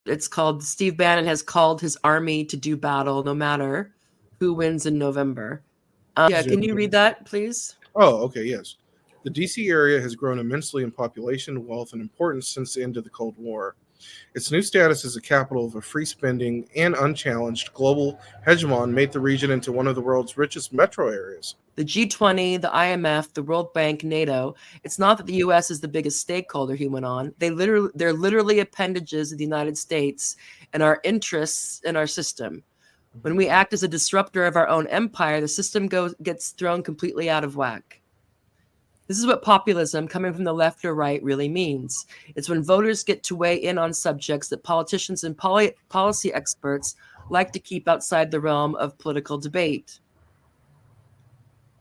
It's called Steve Bannon has called his army to do battle no matter who wins in November. Yeah, can you read that, please? Oh, okay, yes. The DC area has grown immensely in population, wealth, and importance since the end of the Cold War. Its new status as a capital of a free spending and unchallenged global hegemon made the region into one of the world's richest metro areas. The G20, the IMF, the World Bank, NATO. It's not that the US is the biggest stakeholder, he went on. They're literally appendages of the United States and our interests in our system. When we act as a disruptor of our own empire, the system gets thrown completely out of whack. This is what populism, coming from the left or right, really means. It's when voters get to weigh in on subjects that politicians and policy experts like to keep outside the realm of political debate.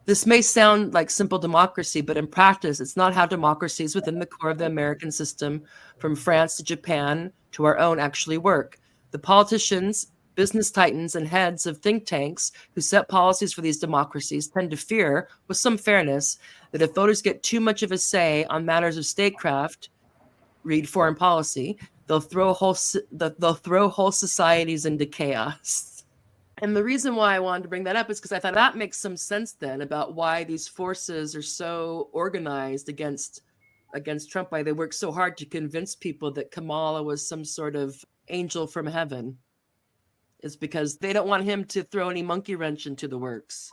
This may sound like simple democracy, but in practice, it's not how democracies within the core of the American system, from France to Japan to our own, actually work. The politicians, business titans, and heads of think tanks who set policies for these democracies tend to fear, with some fairness, that if voters get too much of a say on matters of statecraft, read foreign policy, they'll throw whole societies into chaos. And the reason why I wanted to bring that up is because I thought that makes some sense then about why these forces are so organized against Trump, why they work so hard to convince people that Kamala was some sort of angel from heaven. Is because they don't want him to throw any monkey wrench into the works.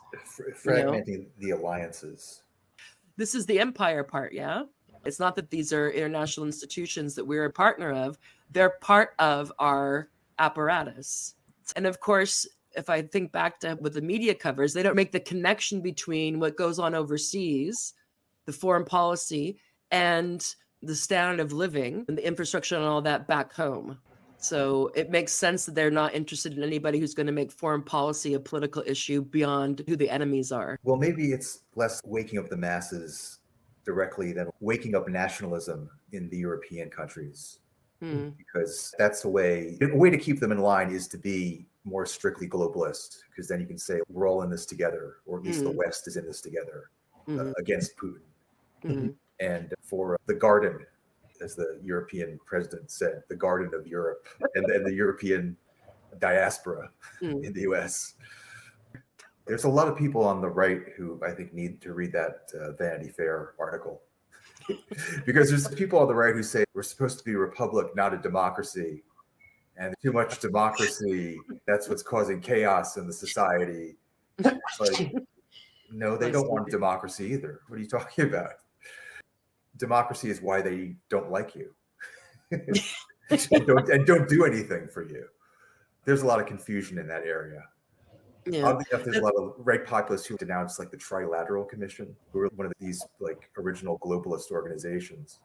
Fragmenting the alliances. This is the empire part, yeah? It's not that these are international institutions that we're a partner of. They're part of our apparatus. And of course, if I think back to what the media covers, they don't make the connection between what goes on overseas, the foreign policy, and the standard of living and the infrastructure and all that back home. So it makes sense that they're not interested in anybody who's going to make foreign policy a political issue beyond who the enemies are. Well, maybe it's less waking up the masses directly than waking up nationalism in the European countries. Because that's a way to keep them in line is to be more strictly globalist, because then you can say we're all in this together, or at least the West is in this together against Putin. And for the garden, as the European president said, the garden of Europe and the European diaspora in the US. There's a lot of people on the right who I think need to read that Vanity Fair article. Because there's people on the right who say we're supposed to be a republic, not a democracy. And too much democracy, that's what's causing chaos in the society. It's like, no, they don't want democracy either. What are you talking about? Democracy is why they don't like you and don't do anything for you. There's a lot of confusion in that area. Yeah. Oddly enough, there's a lot of right populists who denounced like the Trilateral Commission, who were one of these like original globalist organizations.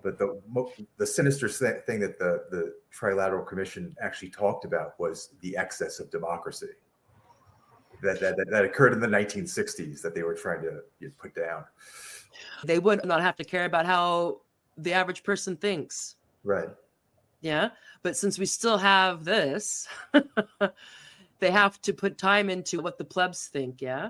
But the sinister thing that the Trilateral Commission actually talked about was the excess of democracy that occurred in the 1960s that they were trying to put down. They would not have to care about how the average person thinks. Right. Yeah. But since we still have this, they have to put time into what the plebs think. Yeah.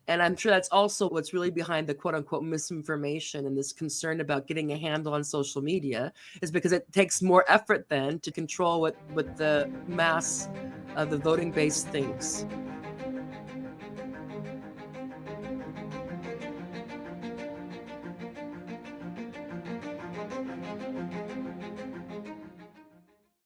And I'm sure that's also what's really behind the quote unquote misinformation and this concern about getting a handle on social media, is because it takes more effort then to control what the mass of the voting base thinks.